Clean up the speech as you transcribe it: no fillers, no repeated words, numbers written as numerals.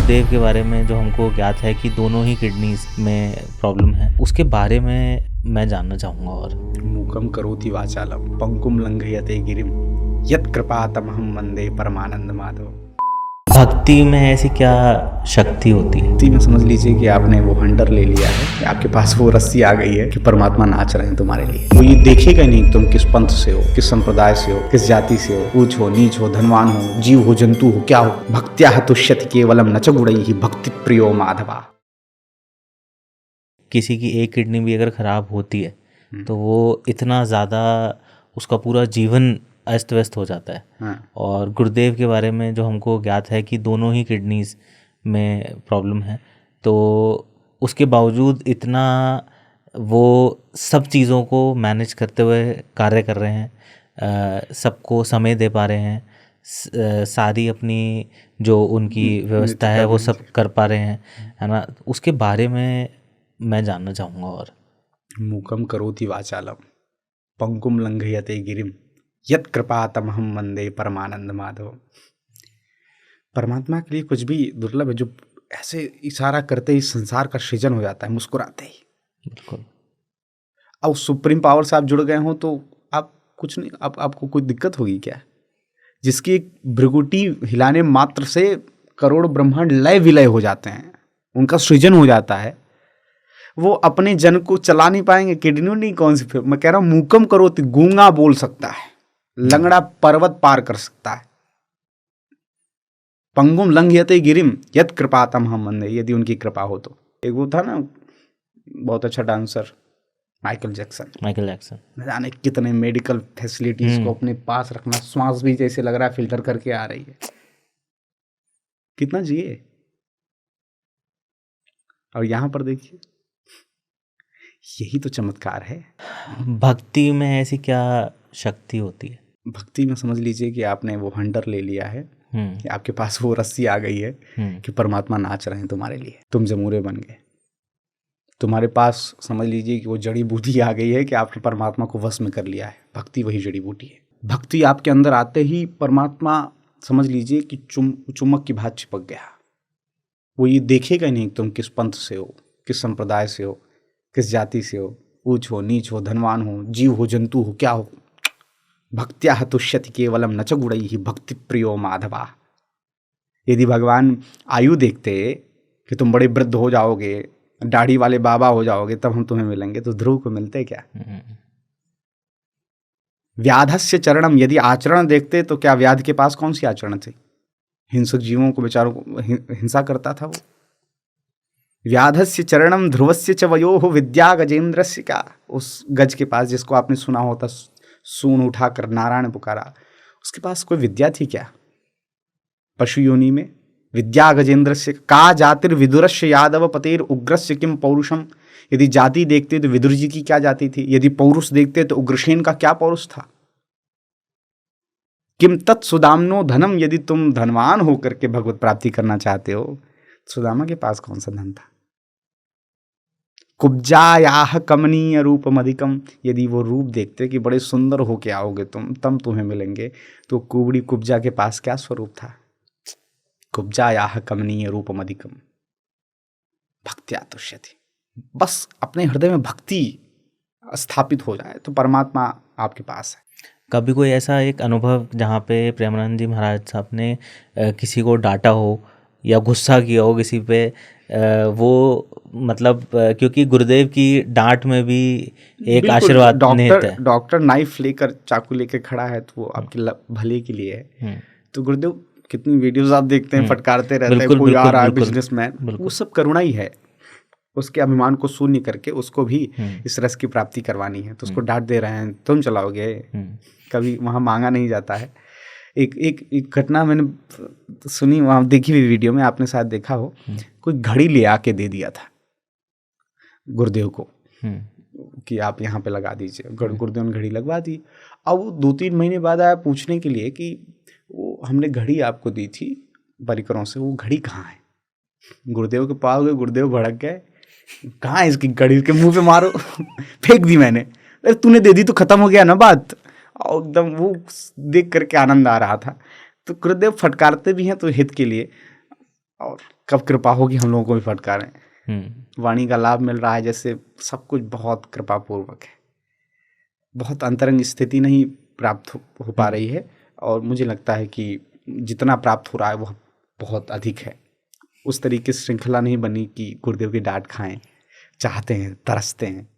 गुरुदेव के बारे में जो हमको ज्ञात है कि दोनों ही किडनीज में प्रॉब्लम है, उसके बारे में मैं जानना चाहूँगा। और मूकं करोति वाचालं पंकुम लंघयते गिरिम यत् कृपातमहं वन्दे परमानंद माधव। भक्ति में ऐसी क्या शक्ति होती है? भक्ति में समझ लीजिए कि आपने वो हंटर ले लिया है, कि आपके पास वो रस्सी आ गई है कि परमात्मा नाच रहे हैं तुम्हारे लिए। वो ये देखेगा नहीं तुम किस पंथ से हो, किस संप्रदाय से हो, किस जाति से हो, ऊंच हो, नीच हो, धनवान हो, जीव हो, जंतु हो, क्या हो। भक्त्या तुष्यति केवलम न च गुणैः भक्ति प्रियो माधवा। किसी की एक किडनी भी अगर खराब होती है तो वो इतना ज़्यादा उसका पूरा जीवन अस्त व्यस्त हो जाता है। हाँ। और गुरुदेव के बारे में जो हमको ज्ञात है कि दोनों ही किडनीज में प्रॉब्लम है, तो उसके बावजूद इतना वो सब चीज़ों को मैनेज करते हुए कार्य कर रहे हैं, सबको समय दे पा रहे हैं, सारी अपनी जो उनकी व्यवस्था है वो सब कर पा रहे हैं, है ना। उसके बारे में मैं जानना चाहूँगा। और मूकं करोति वाचालं पंकुम लंघयते गिरिम यत् कृपातमहं वन्दे परमानंद माधव। परमात्मा के लिए कुछ भी दुर्लभ है जो ऐसे इशारा करते ही संसार का सृजन हो जाता है, मुस्कुराते ही। बिल्कुल। अब सुप्रीम पावर से आप जुड़ गए हो तो आप कुछ नहीं, आपको कोई दिक्कत होगी क्या? जिसकी एक भ्रिकुटी हिलाने मात्र से करोड़ ब्रह्मांड लय विलय हो जाते हैं, उनका सृजन हो जाता है। वो अपने जन को चला नहीं पाएंगे। किडनी नहीं, कौन सी, मैं कह रहा हूं मूकम करोति, गूंगा बोल सकता है, लंगड़ा पर्वत पार कर सकता है। पंगुम लंघयते गिरिम यत् कृपातमहं वन्दे, यदि उनकी कृपा हो तो। एक वो था ना बहुत अच्छा डांसर, माइकल जैक्सन। न जाने कितने मेडिकल फैसिलिटीज को अपने पास रखना, श्वास भी जैसे लग रहा है फिल्टर करके आ रही है। कितना जिए। और यहां पर देखिए, यही तो चमत्कार है। भक्ति में ऐसी क्या शक्ति होती है? भक्ति में समझ लीजिए कि आपने वो हंटर ले लिया है, कि आपके पास वो रस्सी आ गई है कि परमात्मा नाच रहे हैं तुम्हारे लिए, तुम जमूरे बन गए। तुम्हारे पास समझ लीजिए कि वो जड़ी बूटी आ गई है कि आपने परमात्मा को वश में कर लिया है। भक्ति वही जड़ी बूटी है। भक्ति आपके अंदर आते ही परमात्मा समझ लीजिए कि चुम्बक की भांति चिपक गया। वो ये देखेगा नहीं तुम किस पंथ से हो, किस संप्रदाय से हो, किस जाति से हो, ऊंच हो, नीच हो, धनवान हो, जीव हो, जंतु हो, क्या हो। भक्त्या तुष्यति केवलम न च गुणैः भक्ति प्रियो माधवा। यदि भगवान आयु देखते कि तुम बड़े वृद्ध हो जाओगे, दाढ़ी वाले बाबा हो जाओगे, तब हम तुम्हें मिलेंगे, तो ध्रुव को मिलते क्या? व्याधस्य चरणम, यदि आचरण देखते तो क्या व्याध के पास कौन सी आचरण थी? हिंसक जीवों को, बेचारों को हिंसा करता था वो। व्याधस्य चरणम ध्रुवस्य च वयोः विद्या गजेंद्रस्य का। उस गज के पास जिसको आपने सुना होता, सून उठाकर नारायण पुकारा, उसके पास कोई विद्या थी क्या? पशु योनि में विद्या गजेंद्रस्य का जातिर विदुरस्य यादव पतेर उग्रस्य किम पौरुषम। यदि जाति देखते तो विदुर जी की क्या जाति थी, यदि पौरुष देखते तो उग्रसेन का क्या पौरुष था। किम तत् सुदामनो धनम, यदि तुम धनवान होकर के भगवत प्राप्ति करना चाहते हो, सुदामा के पास कौन सा धन था? कुब्जायाह कमनीय रूपम अधिकम, यदि वो रूप देखते कि बड़े सुंदर होके आओगे तुम, तब तुम्हें मिलेंगे, तो कुबड़ी कुब्जा के पास क्या स्वरूप था? कुब्जायाह कमनीय रूपम अधिकम भक्त्या तुष्यति। बस अपने हृदय में भक्ति स्थापित हो जाए तो परमात्मा आपके पास है। कभी कोई ऐसा एक अनुभव जहाँ पे प्रेमानंद जी महाराज साहब ने किसी को डांटा हो या गुस्सा किया हो किसी पे, वो मतलब क्योंकि गुरुदेव की डांट में भी एक आशीर्वाद निहित है। डॉक्टर नाइफ लेकर, चाकू लेकर खड़ा है तो वो आपके भले के लिए है। तो गुरुदेव, कितनी वीडियोस आप देखते हैं, फटकारते रहते हैं, कोई आ रहा है बिजनेसमैन, वो सब करुणा ही है। उसके अभिमान को शून्य करके उसको भी इस रस की प्राप्ति करवानी है, तो उसको डांट दे रहे हैं, तुम चलाओगे। कभी वहाँ मांगा नहीं जाता है। एक घटना मैंने सुनी, वहाँ देखी हुई वीडियो में, आपने शायद देखा हो, कोई घड़ी ले आके दे दिया था गुरुदेव को कि आप यहाँ पे लगा दीजिए। गुरुदेव ने घड़ी लगवा दी। अब वो 2-3 महीने बाद आया पूछने के लिए कि वो हमने घड़ी आपको दी थी परिकरों से, वो घड़ी कहाँ है? गुरुदेव के पास गए, गुरुदेव भड़क गए, कहाँ है इसकी घड़ी, के मुंह पे मारो। फेंक दी मैंने। अरे तूने दे दी तो खत्म हो गया ना बात। और एकदम वो देख करके आनंद आ रहा था। तो गुरुदेव फटकारते भी हैं तो हित के लिए, और कब कृपा होगी हम लोगों को भी फटकारें। वाणी का लाभ मिल रहा है जैसे, सब कुछ बहुत कृपापूर्वक है, बहुत अंतरंग स्थिति नहीं प्राप्त हो पा रही है, और मुझे लगता है कि जितना प्राप्त हो रहा है वह बहुत अधिक है। उस तरीके से श्रृंखला नहीं बनी कि गुरुदेव की डांट खाएं, चाहते हैं, तरसते हैं,